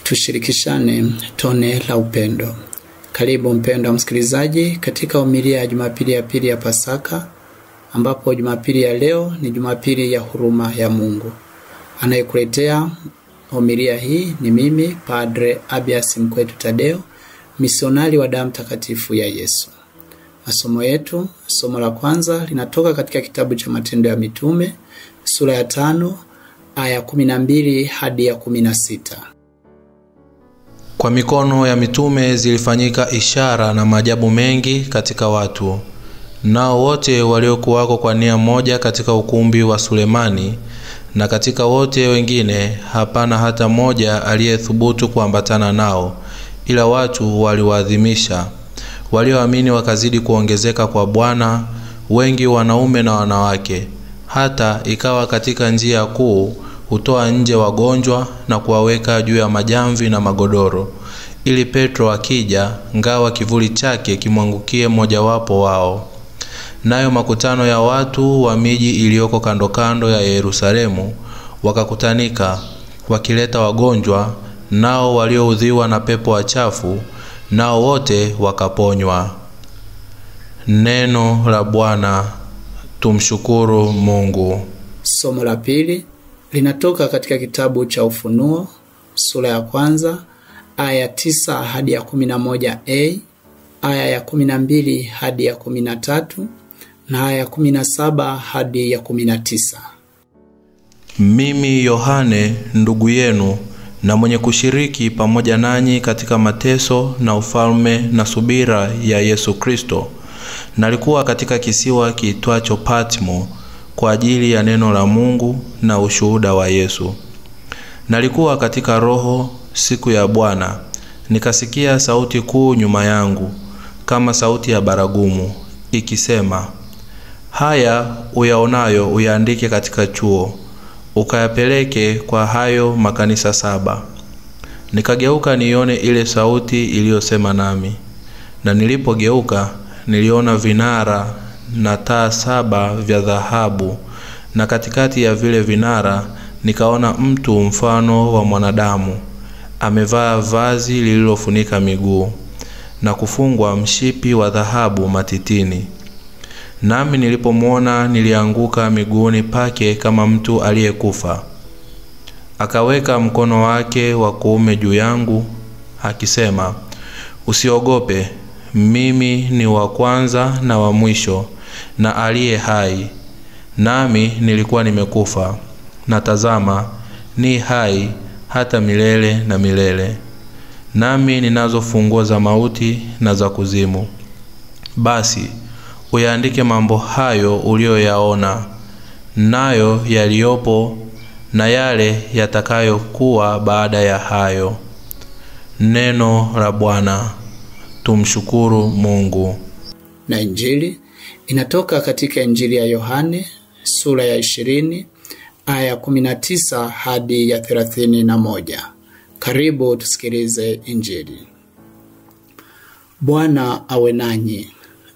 Tushirikishane tone la upendo. Karibu mpendwa msikilizaji katika homilia ya Jumapili ya pili ya Pasaka, ambapo Jumapili ya leo ni Jumapili ya huruma ya Mungu. Anayekuletea homilia hii ni mimi, Padre Abias Mkwetu Tadeo, misionari wa damu takatifu ya Yesu. Masomo yetu, somo la kwanza linatoka katika kitabu cha Matendo ya Mitume, sura ya 5, aya 12 hadi ya 16. Kwa mikono ya mitume zilifanyika ishara na maajabu mengi katika watu. Nao wote waliokuwako kwa nia moja katika ukumbi wa Sulemani, na katika wote wengine hapana hata moja aliyethubutu kuambatana nao, ila watu waliwaadhimisha. Walioamini wakazidi kuongezeka kwa Bwana, wengi wanaume na wanawake. Hata ikawa katika njia kuu hutoa nje wagonjwa na kuwaweka juu ya majamvi na magodoro, ili Petro akija, ngawa kivuli chake kimwangukie mmojawapo wao. Nayo makutano ya watu wa miji iliyoko kando kando ya Yerusalemu wakakutanika, wakileta wagonjwa, nao walioudhiwa na pepo wachafu, nao wote wakaponywa. Neno la Bwana. Tumshukuru Mungu. Somo la pili linatoka katika kitabu cha Ufunuo, sura ya kwanza, aya 9 hadi ya 11a, aya ya 12 hadi ya 13, na aya ya 17 hadi ya 19. Mimi Yohane, ndugu yenu na mwenye kushiriki pamoja nanyi katika mateso na ufalme na subira ya Yesu Kristo, nalikuwa katika kisiwa kiitwacho Patmo kwa ajili ya neno la Mungu na ushuhuda wa Yesu. Nalikuwa katika roho siku ya Bwana, nikasikia sauti kuu nyuma yangu, kama sauti ya baragumu, ikisema, haya uyaonayo uyaandike katika chuo, ukayapeleke kwa hayo makanisa 7. Nikageuka nione ile sauti iliyosema nami, na nilipogeuka niliona vinara na taa 7 vya dhahabu, na katikati ya vile vinara nikaona mtu mfano wa mwanadamu, amevaa vazi lililofunika miguu na kufungwa mshipi wa dhahabu matitini. Nami nilipomwona nilianguka miguuni pake kama mtu aliyekufa. Akaweka mkono wake wa kuume juu yangu, akisema, usiogope, mimi ni wa kwanza na wa mwisho na aliye hai. Nami nilikuwa nimekufa, na tazama, ni hai hata milele na milele. Nami ninazo funguo za mauti na za kuzimu. Basi uyaandike mambo hayo uliyoyaona, nayo yaliyopo, na yale yatakayokuwa baada ya hayo. Neno la Bwana. Tumshukuru Mungu. Na Injili inatoka katika Injili ya Yohane, sura ya 20, aya 19 hadi ya 31. Karibu tusikilize Injili. Bwana awe nanyi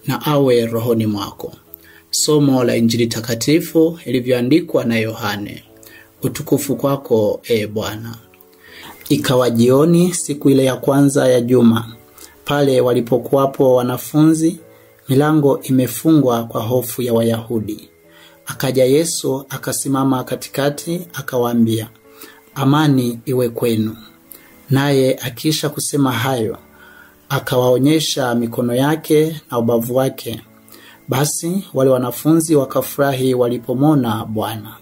na awe rohoni mwako. Somo la Injili takatifu ilivyoandikwa na Yohane. Utukufu kwako, Bwana. Ikawa jioni siku ile ya kwanza ya juma, pale walipokuwapo wanafunzi, milango imefungwa kwa hofu ya Wayahudi. Akaja Yesu akasimama katikati, akawaambia, amani iwe kwenu. Naye akisha kusema hayo, akawaonyesha mikono yake na ubavu wake. Basi wale wanafunzi wakafurahi walipomwona Bwana.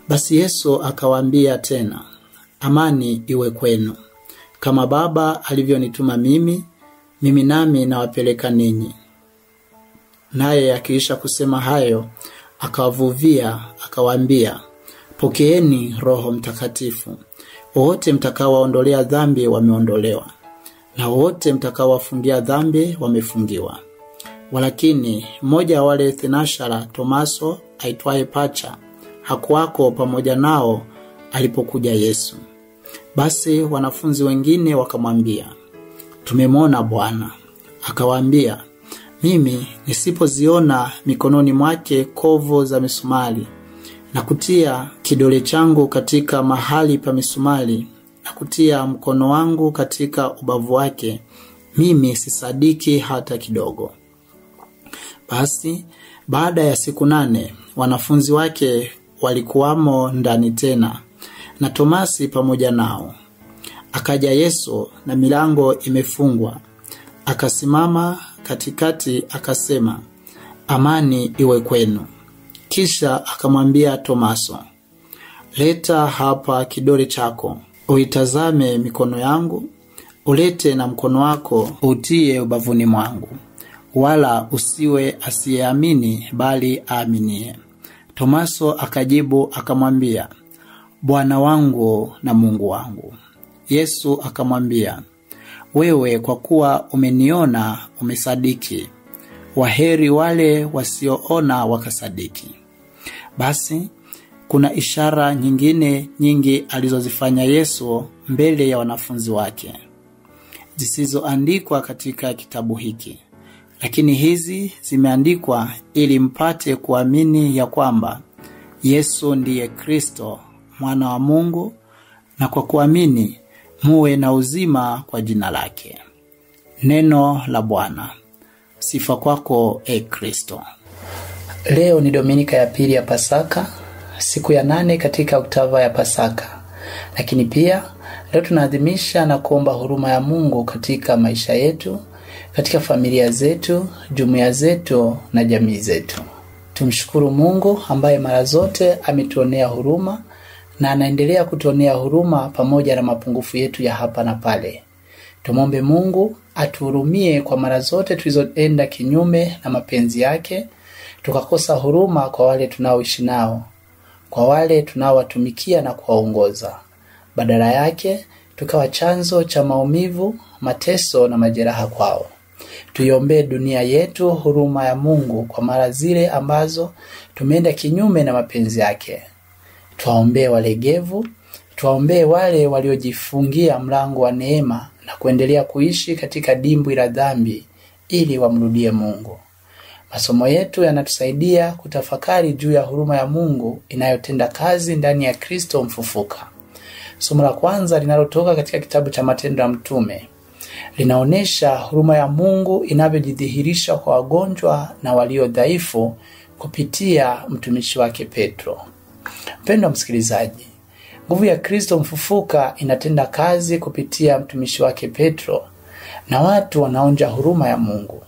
Basi Yesu akawaambia tena, amani iwe kwenu. Kama Baba alivyonituma mimi nami nawapeleka ninyi. Naye akiisha kusema hayo, akawavuvia, akawaambia, pokeeni Roho Mtakatifu. Wote mtakaowaondolea dhambi wameondolewa, na wote mtakaowafungia dhambi wamefungiwa. Walakini mmoja wa wale 12, Tomaso aitwaye Pacha, hakuwako pamoja nao alipokuja Yesu. Basi wanafunzi wengine wakamwambia, tumemwona Bwana. Akawaambia, mimi nisipoziona mikononi mwake kovu za misumari, na kutia kidole changu katika mahali pa misumari, na kutia mkono wangu katika ubavu wake, mimi sisadiki hata kidogo. Basi baada ya siku 8 wanafunzi wake walikuwamo ndani tena, na Tomasi pamoja nao. Akaja Yesu na milango imefungwa, akasimama katikati akasema, amani iwe kwenu. Kisha akamwambia Tomaso, leta hapa kidole chako, uitazame mikono yangu, ulete na mkono wako utie ubavuni mwangu, wala usiwe asiyeamini bali aaminie. Tomaso akajibu akamwambia, Bwana wangu na Mungu wangu. Yesu akamwambia, wewe kwa kuwa umeniona umesadiki. Waheri wale wasioona wakasadiki. Basi kuna ishara nyingine nyingi alizozifanya Yesu mbele ya wanafunzi wake, zisizoandikwa katika kitabu hiki. Lakini hizi zimeandikwa ili mpate kuamini ya kwamba Yesu ndiye Kristo, mwana wa Mungu, na kwa kuamini muwe na uzima kwa jina lake. Neno la Bwana. Sifa kwako, Kristo. Leo ni Dominika ya pili ya Pasaka, siku ya 8 katika oktava ya Pasaka. Lakini pia leo tunaadhimisha na kuomba huruma ya Mungu katika maisha yetu, katika familia zetu, jumuiya zetu na jamii zetu. Tumshukuru Mungu ambaye mara zote ametuonea huruma na anaendelea kutuonea huruma pamoja na mapungufu yetu ya hapa na pale. Tumombe Mungu atuhurumie kwa mara zote tulizoenda kinyume na mapenzi yake, tukakosa huruma kwa wale tunaoishi nao, kwa wale tunaowatumikia na kuwaongoza. Badala yake tukawa chanzo cha maumivu, mateso na majeraha kwao. Tuiombee dunia yetu huruma ya Mungu kwa mara zile ambazo tumeenda kinyume na mapenzi yake. Tuwaombee walegevu, tuwaombee wale waliojifungia mlango wa neema na kuendelea kuishi katika dimbwi la dhambi ili wamrudie Mungu. Masomo yetu yanatusaidia kutafakari juu ya huruma ya Mungu inayotenda kazi ndani ya Kristo mfufuka. Somo la kwanza linalotoka katika kitabu cha Matendo ya Mitume linaonesha huruma ya Mungu inavyojidhihirisha kwa wagonjwa na walio dhaifu kupitia mtumishi wake Petro. Mpendwa msikilizaji, nguvu ya Kristo mfufuka inatenda kazi kupitia mtumishi wake Petro, na watu wanaonja huruma ya Mungu.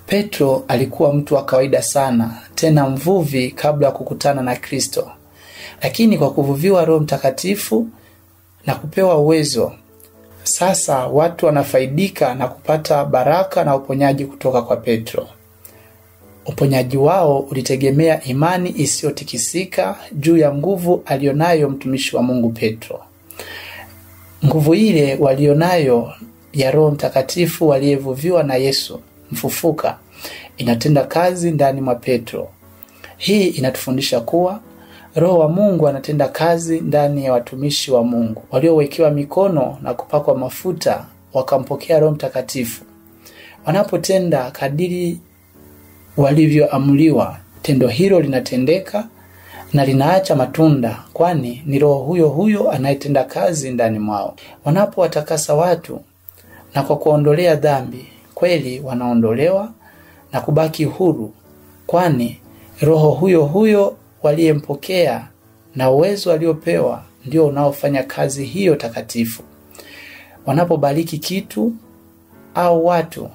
Petro alikuwa mtu wa kawaida sana, tena mvuvi kabla ya kukutana na Kristo. Lakini kwa kuvuviwa Roho Mtakatifu na kupewa uwezo, sasa watu wanafaidika na kupata baraka na uponyaji kutoka kwa Petro. Uponyaji wao ulitegemea imani isiyotikisika juu ya nguvu alionayo mtumishi wa Mungu Petro. Nguvu ile walionayo ya Roho Mtakatifu waliyevuviwa na Yesu mfufuka inatenda kazi ndani mwa Petro. Hii inatufundisha kuwa Roho wa Mungu anatenda kazi ndani ya watumishi wa Mungu waliowekewa mikono na kupakwa mafuta wakampokea Roho Mtakatifu. Wanapotenda kadiri walivyoamriwa, tendo hilo linatendeka na linaacha matunda, kwani ni Roho huyo huyo anayetenda kazi ndani mwao. Wanapowatakasa watu na kwa kuondolea dhambi, kweli wanaondolewa na kubaki huru, kwani Roho huyo huyo waliyempokea na uwezo aliopewa ndio unaofanya kazi hiyo takatifu. Wanapobariki kitu au watu,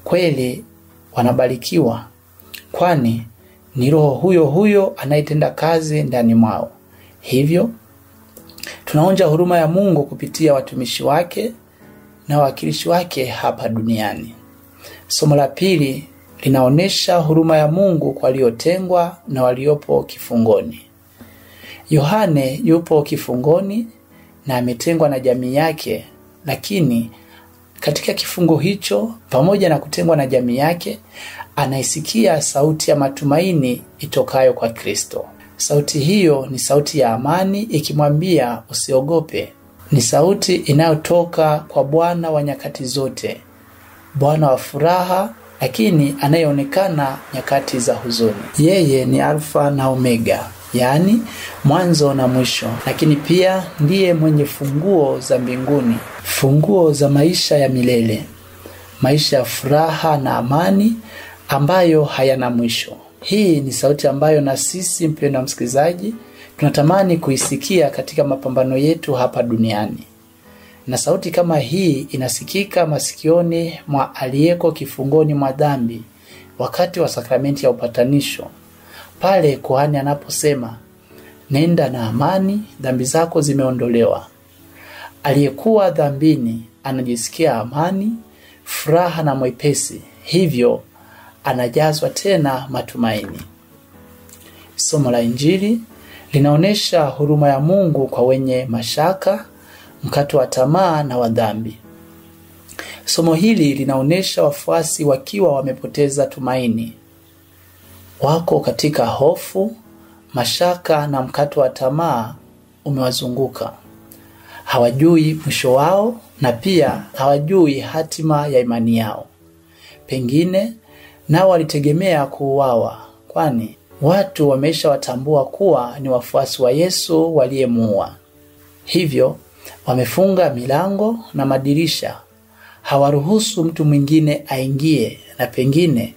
kweli wanabarikiwa, kwani ni Roho huyo huyo anayetenda kazi ndani mwao. Hivyo tunaonja huruma ya Mungu kupitia watumishi wake na wawakilishi wake hapa duniani. Somo la pili linaonesha huruma ya Mungu kwa waliotengwa na waliopo kifungoni. Yohane yupo kifungoni na ametengwa na jamii yake, lakini katika kifungo hicho, pamoja na kutengwa na jamii yake, anaisikia sauti ya matumaini itokayo kwa Kristo. Sauti hiyo ni sauti ya amani ikimwambia usiogope. Ni sauti inayotoka kwa Bwana wa nyakati zote, Bwana wa furaha, lakini anayeonekana nyakati za huzuni. Yeye ni Alfa na Omega, yaani mwanzo na mwisho, lakini pia ndiye mwenye funguo za mbinguni, funguo za maisha ya milele, maisha ya furaha na amani ambayo hayana mwisho. Hii ni sauti ambayo na sisi, mpendwa msikilizaji, tunatamani kuisikia katika mapambano yetu hapa duniani. Na sauti kama hii inasikika masikioni mwa aliyeko kifungoni mwa dhambi wakati wa sakramenti ya upatanisho, pale kuhani anaposema, nenda na amani, dhambi zako zimeondolewa. Aliyekuwa dhambini anajisikia amani, furaha na mwepesi, hivyo anajazwa tena matumaini. Somo la Injili linaonesha huruma ya Mungu kwa wenye mashaka, mkato wa tamaa na wa dhambi. Somo hili linaonesha wafuasi wakiwa wamepoteza tumaini, wako katika hofu, mashaka na mkato wa tamaa umewazunguka. Hawajui mwisho wao na pia hawajui hatima ya imani yao. Pengine nao walitegemea kuuawa, kwani watu wameshawatambua kuwa ni wafuasi wa Yesu waliyemuua. Hivyo wamefunga milango na madirisha, hawaruhusu mtu mwingine aingie, na pengine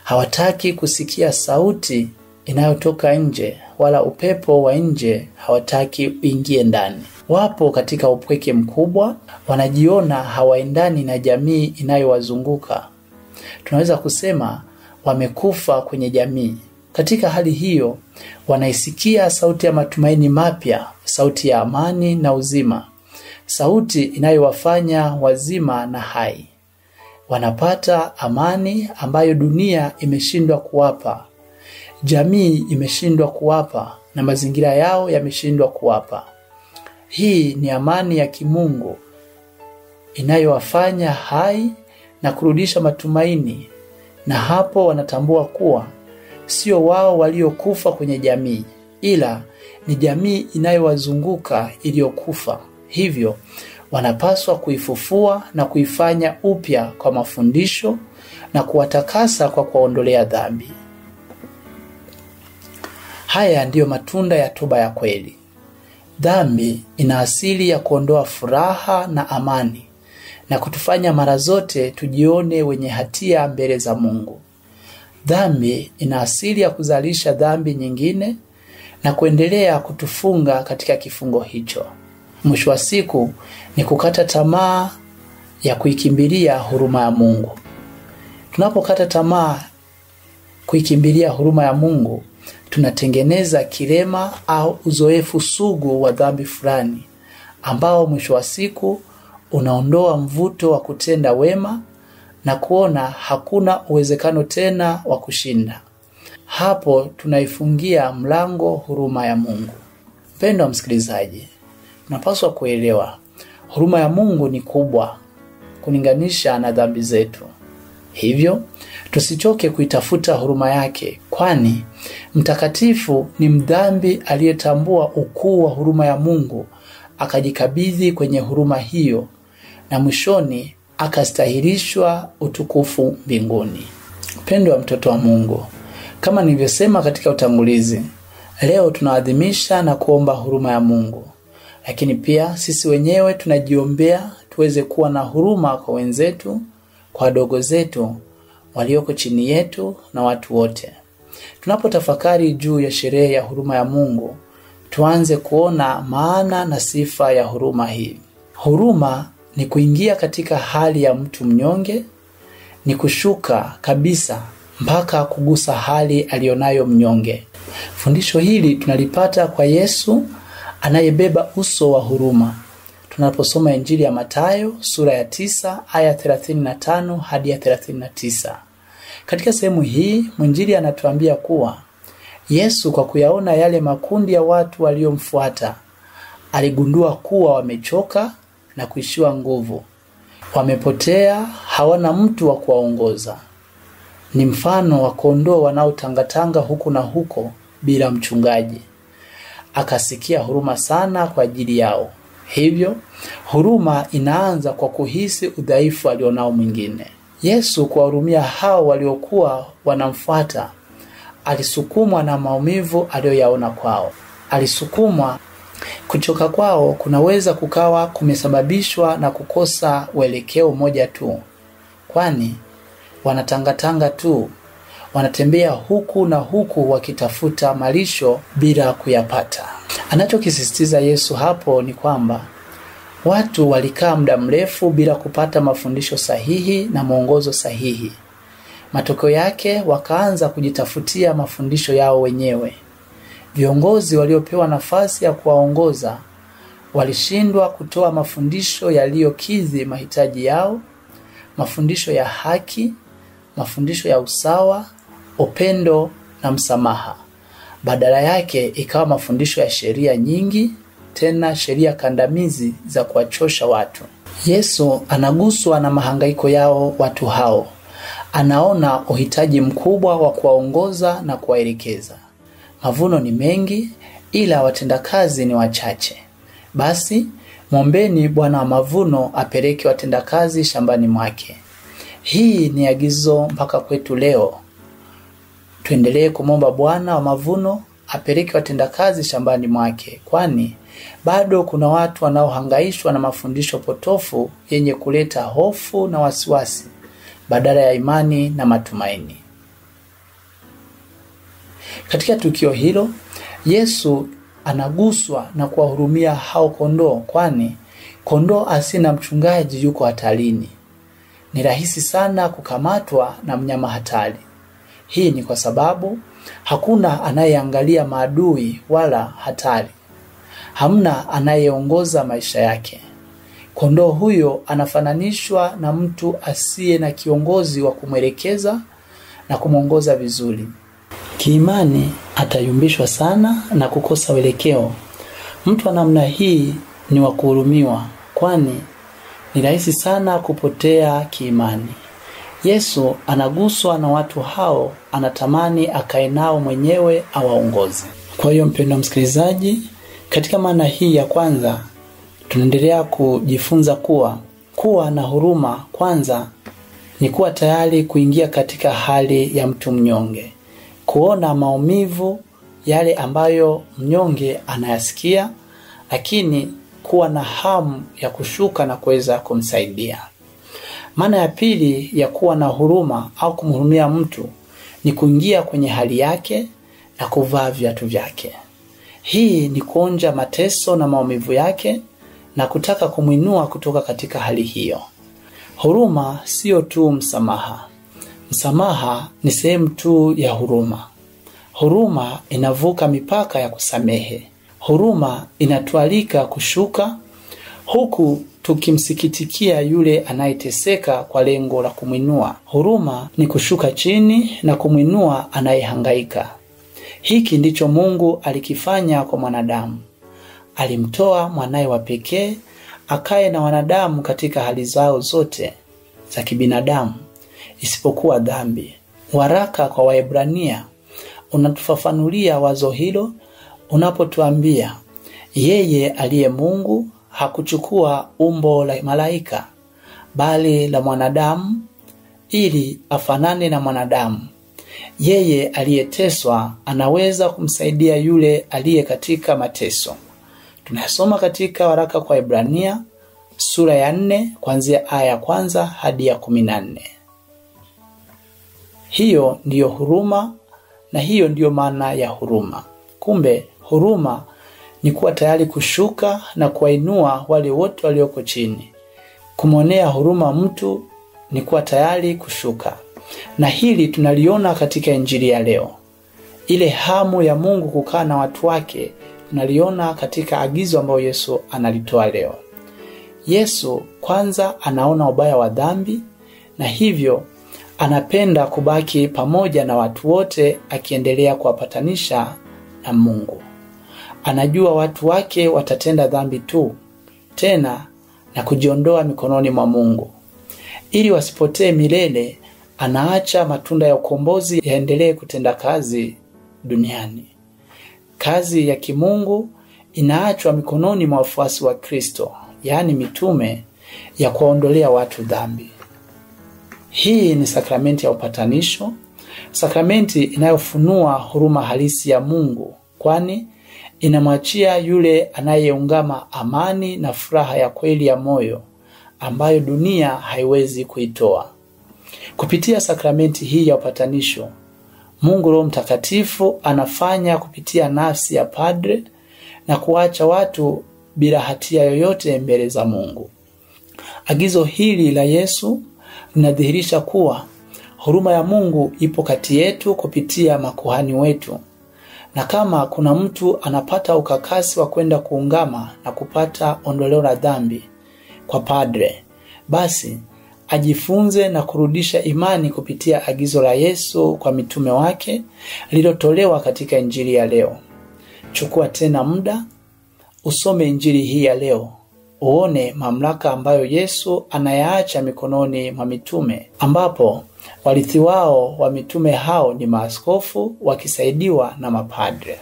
hawataki kusikia sauti inayotoka nje, wala upepo wa nje hawataki uingie ndani. Wapo katika upweke mkubwa, wanajiona hawaendani na jamii inayowazunguka. Tunaweza kusema wamekufa kwenye jamii. Katika hali hiyo, wanaisikia sauti ya matumaini mapya, sauti ya amani na uzima, sauti inayowafanya wazima na hai. Wanapata amani ambayo dunia imeshindwa kuwapa, jamii imeshindwa kuwapa, na mazingira yao yameshindwa kuwapa. Hii ni amani ya kimungu inayowafanya hai na kurudisha matumaini, na hapo wanatambua kuwa sio wao waliokufa kwenye jamii, ila ni jamii inayowazunguka iliyokufa. Hivyo wanapaswa kuifufua na kuifanya upya kwa mafundisho na kuwatakasa kwa kuwaondolea dhambi. Haya ndiyo matunda ya toba ya kweli. Dhambi ina asili ya kuondoa furaha na amani na kutufanya mara zote tujione wenye hatia mbele za Mungu. Dhambi ina asili ya kuzalisha dhambi nyingine na kuendelea kutufunga katika kifungo hicho. Mwisho wa siku ni kukata tamaa ya kuikimbilia huruma ya Mungu. Tunapokata tamaa kuikimbilia huruma ya Mungu, tunatengeneza kilema au uzoefu sugu wa dhambi fulani, ambao mwisho wa siku unaondoa mvuto wa kutenda wema na kuona hakuna uwezekano tena wa kushinda. Hapo tunaifungia mlango huruma ya Mungu. Mpendwa msikilizaji, tunapaswa kuelewa huruma ya Mungu ni kubwa kulinganisha na dhambi zetu. Hivyo tusichoke kuitafuta huruma yake, kwani mtakatifu ni mdhambi aliyetambua ukuu wa huruma ya Mungu, akajikabidhi kwenye huruma hiyo, na mwishoni akastahilishwa utukufu mbinguni. Mpendwa mtoto wa Mungu, kama nilivyosema katika utangulizi, leo tunaadhimisha na kuomba huruma ya Mungu. Lakini pia sisi wenyewe tunajiombea tuweze kuwa na huruma kwa wenzetu, kwa wadogo zetu, walioko chini yetu na watu wote. Tunapotafakari juu ya sherehe ya huruma ya Mungu, tuanze kuona maana na sifa ya huruma hii. Huruma ni kuingia katika hali ya mtu mnyonge, ni kushuka kabisa mpaka kugusa hali alionayo mnyonge. Fundisho hili tunalipata kwa Yesu anayebeba uso wa huruma. Tunaposoma Injili ya Mathayo sura ya 9 aya 35 hadi ya 39. Katika sehemu hii mwinjili anatuambia kuwa Yesu, kwa kuyaona yale makundi ya watu waliomfuata, aligundua kuwa wamechoka na kuishiwa nguvu. Wamepotea, hawana mtu wa kuwaongoza. Ni mfano wa kondoo wanaotangatanga huku na huko bila mchungaji. Akasikia huruma sana kwa ajili yao. Hivyo huruma inaanza kwa kuhisi udhaifu alionao mwingine. Yesu kuwahurumia hao waliokuwa wanamfuata, alisukumwa na maumivu aliyoyaona kwao. Alisukumwa. Kuchoka kwao kunaweza kukawa kumesababishwa na kukosa uelekeo moja tu, kwani wanatangatanga tu, wanatembea huku na huku wakitafuta malisho bila kuyapata. Anachokisisitiza Yesu hapo ni kwamba watu walikaa muda mrefu bila kupata mafundisho sahihi na mwongozo sahihi. Matokeo yake wakaanza kujitafutia mafundisho yao wenyewe. Viongozi waliopewa nafasi ya kuwaongoza walishindwa kutoa mafundisho yaliyokidhi mahitaji yao, mafundisho ya haki, mafundisho ya usawa, upendo na msamaha. Badala yake ikawa mafundisho ya sheria nyingi, tena sheria kandamizi za kuwachosha watu. Yesu anaguswa na mahangaiko yao watu hao. Anaona uhitaji mkubwa wa kuwaongoza na kuwaelekeza. Mavuno ni mengi, ila watendakazi ni wachache. Basi mwombeni Bwana wa mavuno apeleke watendakazi shambani mwake. Hii ni agizo mpaka kwetu leo. Tuendelee kumwomba Bwana wa mavuno apeleke watendakazi shambani mwake, kwani bado kuna watu wanaohangaishwa na mafundisho potofu yenye kuleta hofu na wasiwasi badala ya imani na matumaini. Katika tukio hilo, Yesu anaguswa na kuwahurumia hao kondoo, kwani kondoo asina mchungaji yuko hatarini. Ni rahisi sana kukamatwa na mnyama hatari. Hii ni kwa sababu hakuna anayeangalia maadui wala hatari. Hamna anayeongoza maisha yake. Kondoo huyo anafananishwa na mtu asiye na kiongozi wa kumwelekeza na kumwongoza vizuri. Kiimani atayumbishwa sana na kukosa uelekeo. Mtu wa namna hii ni wa kuhurumiwa, kwani ni rahisi sana kupotea kiimani. Yesu anaguswa na watu hao, anatamani akae nao mwenyewe awaongoze. Kwa hiyo mpendwa msikilizaji, katika maana hii ya kwanza tunaendelea kujifunza kuwa na huruma kwanza ni kuwa tayari kuingia katika hali ya mtu mnyonge, kuona maumivu yale ambayo mnyonge anayasikia, lakini kuwa na hamu ya kushuka na kuweza kumsaidia. Maana ya pili ya kuwa na huruma au kumhurumia mtu ni kuingia kwenye hali yake na kuvaa viatu vyake. Hii ni kuonja mateso na maumivu yake na kutaka kumwinua kutoka katika hali hiyo. Huruma sio tu msamaha. Msamaha ni sehemu tu ya huruma. Huruma inavuka mipaka ya kusamehe. Huruma inatualika kushuka huku tukimsikitikia yule anayeteseka kwa lengo la kumwinua. Huruma ni kushuka chini na kumwinua anayehangaika. Hiki ndicho Mungu alikifanya kwa mwanadamu. Alimtoa mwanaye wa pekee akae na wanadamu katika hali zao zote za kibinadamu isipokuwa dhambi. Waraka kwa Waebrania unatufafanulia wazo hilo unapotuambia yeye aliye Mungu hakuchukua umbo la malaika bali la mwanadamu ili afanane na mwanadamu. Yeye aliyeteswa anaweza kumsaidia yule aliye katika mateso. Tunasoma katika waraka kwa Waebrania sura ya 4 kuanzia aya ya 1 hadi ya 14. Hiyo ndiyo huruma na hiyo ndiyo maana ya huruma. Kumbe huruma ni kuwa tayari kushuka na kuwainua wale wote walioko chini. Kumwonea huruma mtu ni kuwa tayari kushuka. Na hili tunaliona katika Injili ya leo. Ile hamu ya Mungu kukaa na watu wake tunaliona katika agizo ambayo Yesu analitoa leo. Yesu kwanza anaona ubaya wa dhambi na hivyo anapenda kubaki pamoja na watu wote akiendelea kuwapatanisha na Mungu. Anajua watu wake watatenda dhambi tu tena na kujiondoa mikononi mwa Mungu. Ili wasipotee milele, anaacha matunda ya ukombozi yaendelee kutenda kazi duniani. Kazi ya kimungu inaachwa mikononi mwa wafuasi wa Kristo, yaani mitume, ya kuwaondolea watu dhambi. Hii ni sakramenti ya upatanisho Sakramenti inayofunua huruma halisi ya Mungu, kwani inamwachia yule anayeungama amani na furaha ya kweli ya moyo ambayo dunia haiwezi kuitoa. Kupitia sakramenti hii ya upatanisho, Mungu Roho Mtakatifu anafanya kupitia nafsi ya padre na kuacha watu bila hatia yoyote mbele za Mungu. Agizo hili la Yesu linadhihirisha kuwa huruma ya Mungu ipo kati yetu kupitia makuhani wetu. Na kama kuna mtu anapata ukakasi wa kwenda kuungama na kupata ondoleo la dhambi kwa padre, basi ajifunze na kurudisha imani kupitia agizo la Yesu kwa mitume wake lililotolewa katika Injili ya leo. Chukua tena muda, usome Injili hii ya leo, uone mamlaka ambayo Yesu anayaacha mikononi mwa mitume, ambapo warithi wao wa mitume hao ni maaskofu wakisaidiwa na mapadre.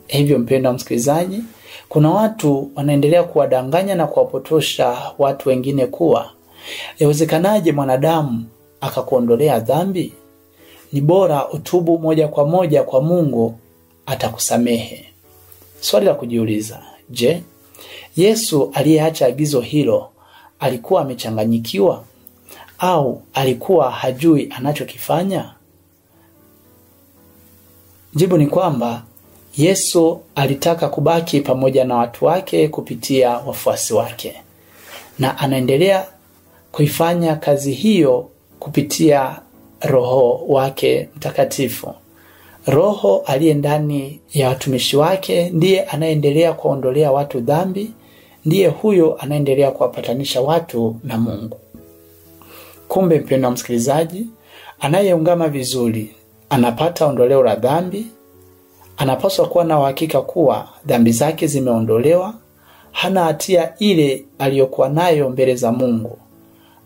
Hivyo mpendwa msikilizaji, kuna watu wanaendelea kuwadanganya na kuwapotosha watu wengine kuwa yawezekanaje mwanadamu akakuondolea dhambi? Ni bora utubu moja kwa moja kwa Mungu, atakusamehe. Swali la kujiuliza, je, Yesu aliyeacha agizo hilo alikuwa amechanganyikiwa au alikuwa hajui anachokifanya? Jibu ni kwamba Yesu alitaka kubaki pamoja na watu wake kupitia wafuasi wake, na anaendelea kuifanya kazi hiyo kupitia Roho wake Mtakatifu. Roho aliye ndani ya watumishi wake ndiye anaendelea kuondolea watu dhambi, ndiye huyo anaendelea kuwapatanisha watu na Mungu. Kumbe mpendwa msikilizaji, anayeungama vizuri anapata ondoleo la dhambi, anapaswa kuwa na uhakika kuwa dhambi zake zimeondolewa, hana hatia ile aliyokuwa nayo mbele za Mungu.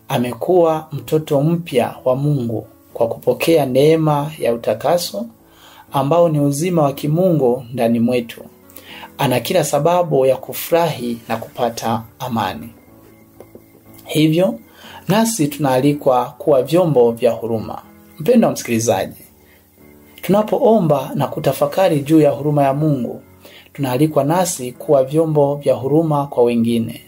Amekuwa mtoto mpya wa Mungu kwa kupokea neema ya utakaso ambao ni uzima wa kimungu ndani mwetu. Ana kila sababu ya kufurahi na kupata amani. Hivyo nasi tunaalikwa kuwa vyombo vya huruma. Mpendwa msikilizaji, tunapoomba na kutafakari juu ya huruma ya Mungu, tunaalikwa nasi kuwa vyombo vya huruma kwa wengine.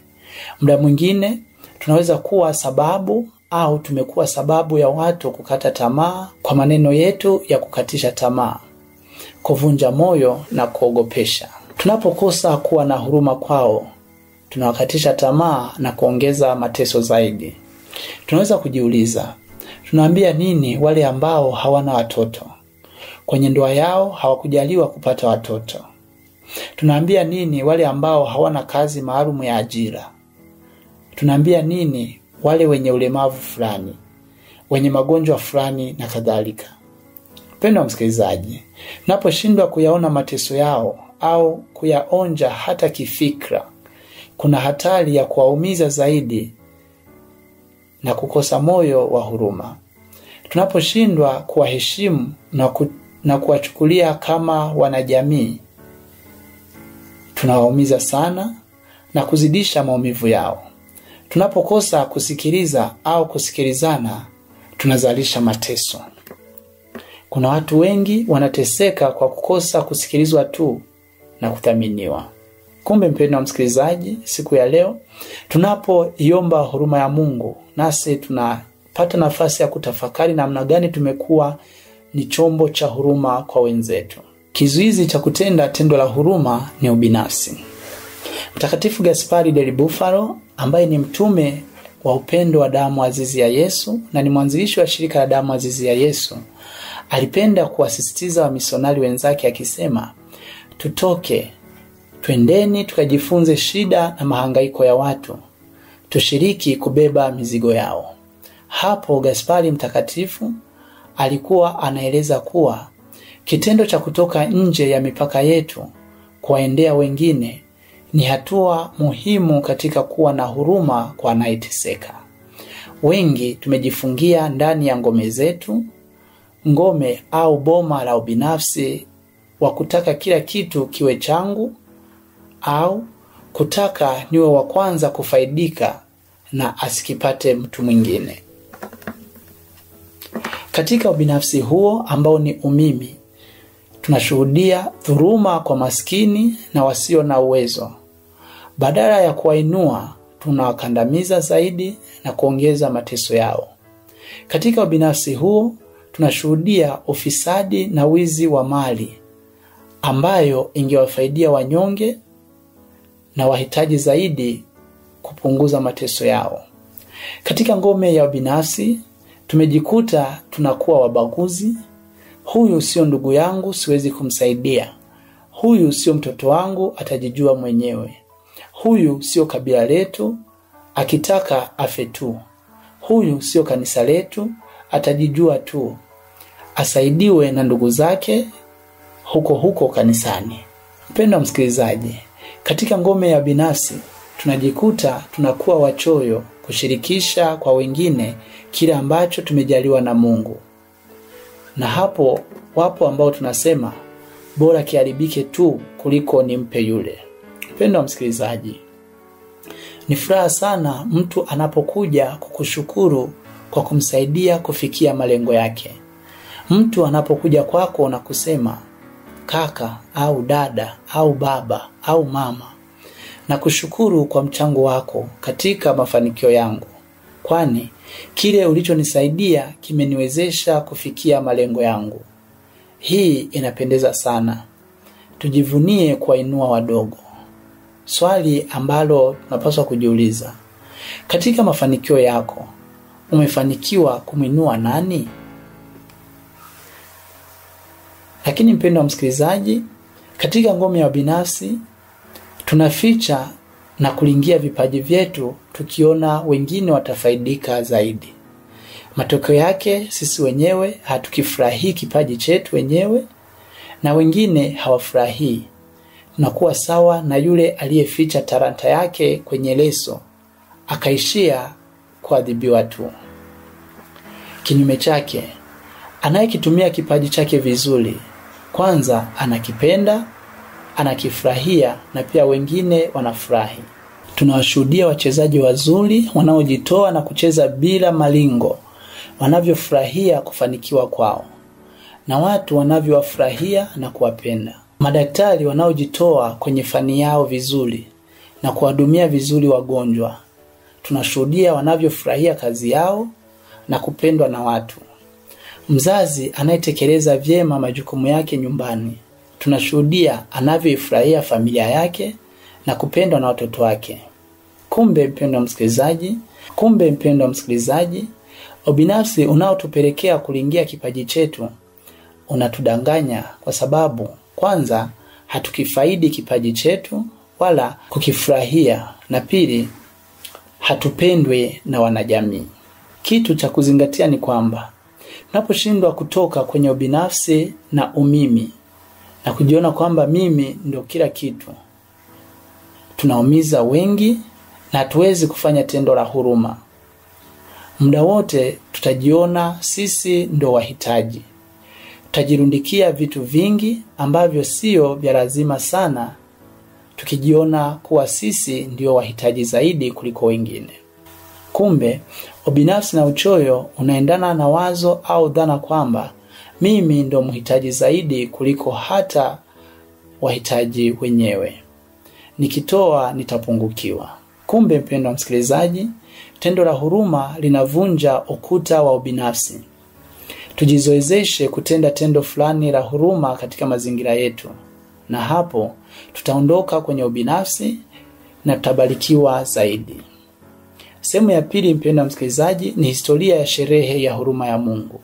Muda mwingine tunaweza kuwa sababu au tumekuwa sababu ya watu kukata tamaa kwa maneno yetu ya kukatisha tamaa, kuvunja moyo na kuogopesha. Tunapokosa kuwa na huruma kwao, tunawakatisha tamaa na kuongeza mateso zaidi. Tunaweza kujiuliza, tunaambia nini wale ambao hawana watoto? Kwenye ndoa yao hawakujaliwa kupata watoto. Tunaambia nini wale ambao hawana kazi maalum ya ajira? Tunaambia nini wale wenye ulemavu fulani, wenye magonjwa fulani na kadhalika? Mpendwa msikilizaji, naposhindwa kuyaona mateso yao au kuyaonja hata kifikra, kuna hatari ya kuwaumiza zaidi na kukosa moyo wa huruma. Tunaposhindwa kuwaheshimu na kuwachukulia kama wanajamii, tunawaumiza sana na kuzidisha maumivu yao. Tunapokosa kusikiliza au kusikilizana, tunazalisha mateso. Kuna watu wengi wanateseka kwa kukosa kusikilizwa tu na kuthaminiwa. Kumbe mpendwa msikilizaji, siku ya leo tunapoiomba huruma ya Mungu, nasi tunapata nafasi ya kutafakari namna gani tumekuwa ni chombo cha huruma kwa wenzetu. Kizuizi cha kutenda tendo la huruma ni ubinafsi. Mtakatifu Gaspari del Bufalo, ambaye ni mtume wa upendo wa damu azizi ya Yesu na ni mwanzilishi wa shirika la damu azizi ya Yesu, alipenda kuwasisitiza wamisionari wenzake akisema, twendeni tukajifunze shida na mahangaiko ya watu, tushiriki kubeba mizigo yao. Hapo Gaspari mtakatifu alikuwa anaeleza kuwa kitendo cha kutoka nje ya mipaka yetu kuwaendea wengine ni hatua muhimu katika kuwa na huruma kwa anayeteseka. Wengi tumejifungia ndani ya ngome zetu, ngome au boma la ubinafsi wa kutaka kila kitu kiwe changu au kutaka niwe wa kwanza kufaidika na asikipate mtu mwingine. Katika ubinafsi huo ambao ni umimi, tunashuhudia dhuluma kwa maskini na wasio na uwezo. Badala ya kuwainua, tunawakandamiza zaidi na kuongeza mateso yao. Katika ubinafsi huo, tunashuhudia ufisadi na wizi wa mali ambayo ingewafaidia wanyonge na wahitaji zaidi kupunguza mateso yao. Katika ngome ya ubinafsi, tumejikuta tunakuwa wabaguzi. Huyu sio ndugu yangu, siwezi kumsaidia. Huyu sio mtoto wangu, atajijua mwenyewe. Huyu sio kabila letu, akitaka afe tu. Huyu sio kanisa letu, atajijua tu. Asaidiwe na ndugu zake huko kanisani. Mpendwa msikilizaji, katika ngome ya binafsi tunajikuta tunakuwa wachoyo kushirikisha kwa wengine kile ambacho tumejaliwa na Mungu. Na hapo wapo ambao tunasema bora kiharibike tu kuliko nimpe yule. Mpendwa msikilizaji, ni furaha sana mtu anapokuja kukushukuru kwa kumsaidia kufikia malengo yake. Mtu anapokuja kwako na kusema kaka au dada au baba au mama, na kushukuru kwa mchango wako katika mafanikio yangu, kwani kile ulichonisaidia kimeniwezesha kufikia malengo yangu. Hii inapendeza sana. Tujivunie kuwainua wadogo. Swali ambalo tunapaswa kujiuliza: katika mafanikio yako, umefanikiwa kumwinua nani? Lakini mpendwa msikilizaji, katika ngome ya binafsi tunaficha na kulingia vipaji vyetu tukiona wengine watafaidika zaidi. Matokeo yake sisi wenyewe hatukifurahii kipaji chetu wenyewe na wengine hawafurahii. Tunakuwa sawa na yule aliyeficha talanta yake kwenye leso, akaishia kuadhibiwa tu. Kinyume chake, anayekitumia kipaji chake vizuri, kwanza anakipenda, anakifurahia na pia wengine wanafurahi. Tunawashuhudia wachezaji wazuri wanaojitoa na kucheza bila malingo, wanavyofurahia kufanikiwa kwao, na watu wanavyowafurahia na kuwapenda. Madaktari wanaojitoa kwenye fani yao vizuri na kuwahudumia vizuri wagonjwa, tunashuhudia wanavyofurahia kazi yao na kupendwa na watu. Mzazi anayetekeleza vyema majukumu yake nyumbani, tunashuhudia anavyoifurahia familia yake na kupendwa na watoto wake. Kumbe mpendwa msikilizaji, ubinafsi unaotupelekea kulingia kipaji chetu unatudanganya, kwa sababu kwanza hatukifaidi kipaji chetu wala kukifurahia, na pili hatupendwe na wanajamii. Kitu cha kuzingatia ni kwamba tunaposhindwa kutoka kwenye ubinafsi na umimi na kujiona kwamba mimi ndio kila kitu, tunaumiza wengi na hatuwezi kufanya tendo la huruma. Muda wote tutajiona sisi ndio wahitaji. Tutajirundikia vitu vingi ambavyo sio vya lazima sana, tukijiona kuwa sisi ndio wahitaji zaidi kuliko wengine. Kumbe ubinafsi na uchoyo unaendana na wazo au dhana kwamba mimi ndio mhitaji zaidi kuliko hata wahitaji wenyewe. Nikitoa nitapungukiwa. Kumbe mpendwa msikilizaji, tendo la huruma linavunja ukuta wa ubinafsi. Tujizoezeshe kutenda tendo fulani la huruma katika mazingira yetu, na hapo tutaondoka kwenye ubinafsi na tutabarikiwa zaidi. Sehemu ya pili mpendwa msikilizaji ni historia ya sherehe ya huruma ya Mungu.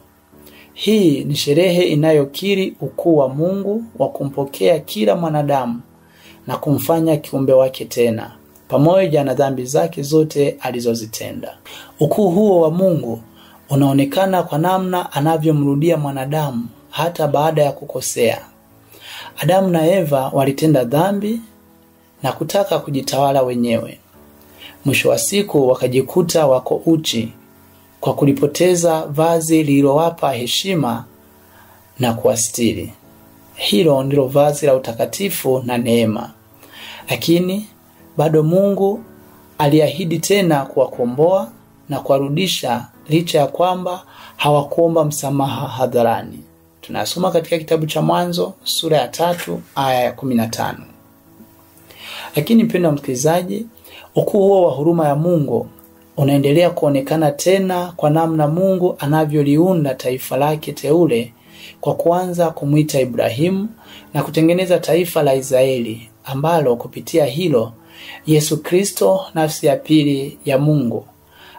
Hii ni sherehe inayokiri ukuu wa Mungu wa kumpokea kila mwanadamu na kumfanya kiumbe wake tena, pamoja na dhambi zake zote alizozitenda. Ukuu huo wa Mungu unaonekana kwa namna anavyomrudia mwanadamu hata baada ya kukosea. Adamu na Eva walitenda dhambi na kutaka kujitawala wenyewe. Mwisho wa siku wakajikuta wako uchi kwa kulipoteza vazi lililowapa heshima na kuastiri. Hilo ndilo vazi la utakatifu na neema. Lakini bado Mungu aliahidi tena kuwakomboa na kuwarudisha licha ya kwamba hawakuomba msamaha hadharani. Tunasoma katika kitabu cha Mwanzo sura ya 3 aya ya 15. Lakini mpendwa msikilizaji, ukuu huo wa huruma ya Mungu unaendelea kuonekana tena kwa namna Mungu anavyoliunda taifa lake teule kwa kuanza kumuita Ibrahimu na kutengeneza taifa la Israeli, ambalo kupitia hilo Yesu Kristo, nafsi ya pili ya Mungu,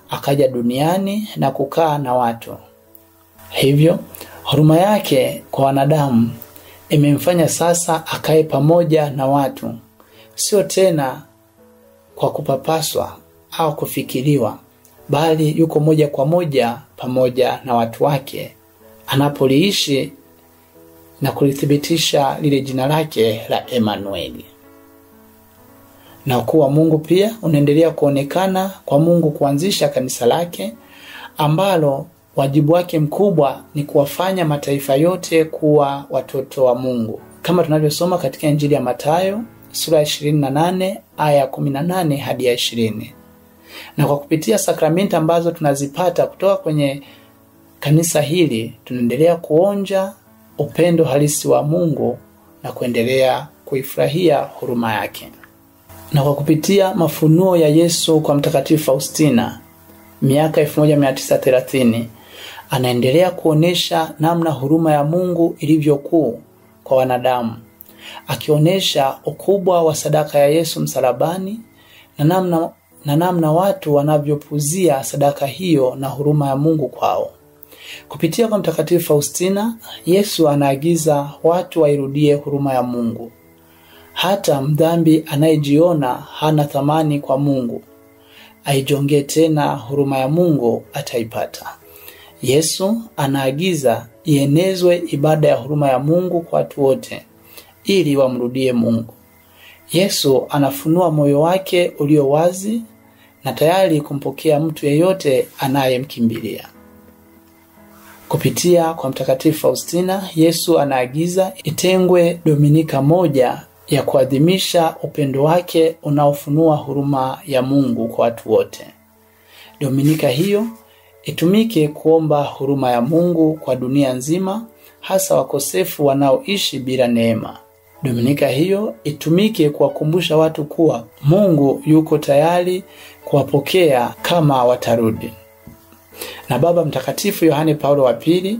akaja duniani na kukaa na watu. Hivyo huruma yake kwa wanadamu imemfanya sasa akae pamoja na watu, sio tena kwa kupapaswa au kufikiriwa, bali yuko moja kwa moja pamoja na watu wake anapoliishi na kulithibitisha lile jina lake la Emanueli. Na ukuu wa Mungu pia unaendelea kuonekana kwa Mungu kuanzisha kanisa lake, ambalo wajibu wake mkubwa ni kuwafanya mataifa yote kuwa watoto wa Mungu, kama tunavyosoma katika Injili ya Mathayo sura ya 28 aya ya 18 hadi ya 20. Na kwa kupitia sakramenti ambazo tunazipata kutoka kwenye kanisa hili, tunaendelea kuonja upendo halisi wa Mungu na kuendelea kuifurahia huruma yake. Na kwa kupitia mafunuo ya Yesu kwa Mtakatifu Faustina miaka 1930, anaendelea kuonesha namna huruma ya Mungu ilivyokuu kwa wanadamu, akionesha ukubwa wa sadaka ya Yesu msalabani na namna watu wanavyopuzia sadaka hiyo na huruma ya Mungu kwao. Kupitia kwa Mtakatifu Faustina, Yesu anaagiza watu wairudie huruma ya Mungu. Hata mdhambi anayejiona hana thamani kwa Mungu, aijongee tena huruma ya Mungu ataipata. Yesu anaagiza ienezwe ibada ya huruma ya Mungu kwa watu wote ili wamrudie Mungu. Yesu anafunua moyo wake ulio wazi na tayari kumpokea mtu yeyote anayemkimbilia. Kupitia kwa Mtakatifu Faustina, Yesu anaagiza itengwe Dominika moja ya kuadhimisha upendo wake unaofunua huruma ya Mungu kwa watu wote. Dominika hiyo itumike kuomba huruma ya Mungu kwa dunia nzima, hasa wakosefu wanaoishi bila neema. Dominika hiyo itumike kuwakumbusha watu kuwa Mungu yuko tayari kuwapokea kama watarudi. Na Baba Mtakatifu Yohane Paulo wa pili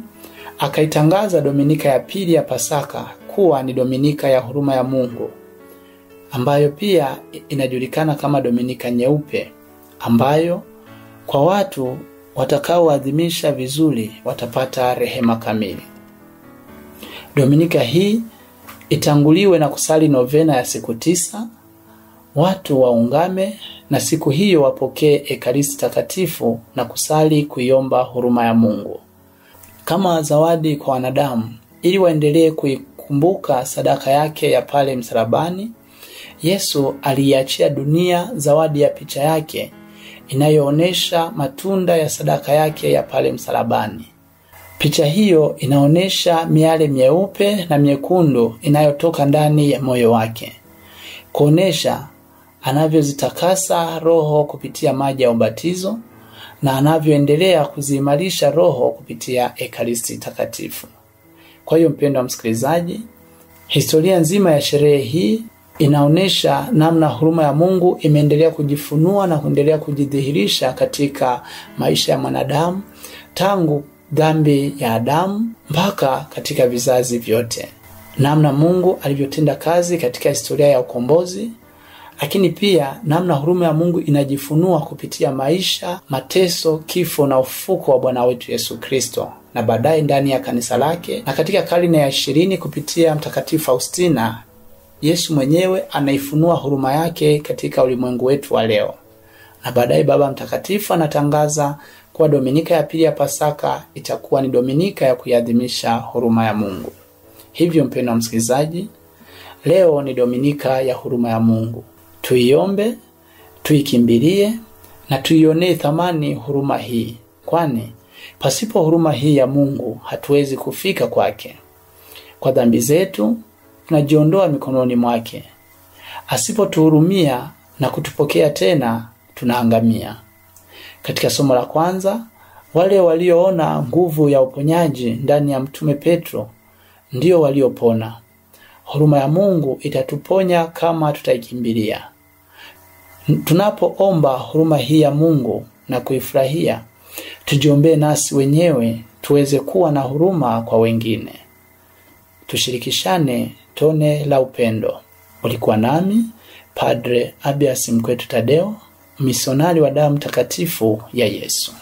akaitangaza Dominika ya pili ya Pasaka kuwa ni Dominika ya huruma ya Mungu, ambayo pia inajulikana kama Dominika nyeupe, ambayo kwa watu watakaoadhimisha vizuri watapata rehema kamili. Dominika hii itanguliwe na kusali novena ya siku 9, watu waungame na siku hiyo wapokee Ekaristi takatifu na kusali kuiomba huruma ya Mungu kama zawadi kwa wanadamu, ili waendelee kuikumbuka sadaka yake ya pale msalabani. Yesu aliiachia dunia zawadi ya picha yake inayoonesha matunda ya sadaka yake ya pale msalabani. Picha hiyo inaonesha miale myeupe na myekundu inayotoka ndani ya moyo wake, kuonesha anavyozitakasa roho kupitia maji ya ubatizo na anavyoendelea kuziimarisha roho kupitia Ekaristi takatifu. Kwa hiyo mpendwa msikilizaji, historia nzima ya sherehe hii inaonesha namna huruma ya Mungu imeendelea kujifunua na kuendelea kujidhihirisha katika maisha ya mwanadamu tangu dhambi ya Adamu mpaka katika vizazi vyote. Namna Mungu alivyotenda kazi katika historia ya ukombozi, lakini pia namna huruma ya Mungu inajifunua kupitia maisha, mateso, kifo na ufufuko wa Bwana wetu Yesu Kristo, na baadaye ndani ya kanisa lake. Na katika karne ya 20 kupitia Mtakatifu Faustina, Yesu mwenyewe anaifunua huruma yake katika ulimwengu wetu wa leo. Na baadaye Baba Mtakatifu anatangaza kuwa Dominika ya pili ya Pasaka itakuwa ni Dominika ya kuiadhimisha huruma ya Mungu. Hivyo mpendwa msikilizaji, leo ni Dominika ya huruma ya Mungu. Tuiombe, tuikimbilie na tuionee thamani huruma hii, kwani pasipo huruma hii ya Mungu hatuwezi kufika kwake. Kwa dhambi zetu tunajiondoa mikononi mwake. Asipotuhurumia na kutupokea tena, tunaangamia. Katika somo la kwanza, wale walioona nguvu ya uponyaji ndani ya Mtume Petro ndio waliopona. Huruma ya Mungu itatuponya kama tutaikimbilia. Tunapoomba huruma hii ya Mungu na kuifurahia, tujiombee nasi wenyewe tuweze kuwa na huruma kwa wengine. Tushirikishane tone la upendo. Ulikuwa nami Padre Abias Mkwetu Tadeo, misionari wa damu takatifu ya Yesu.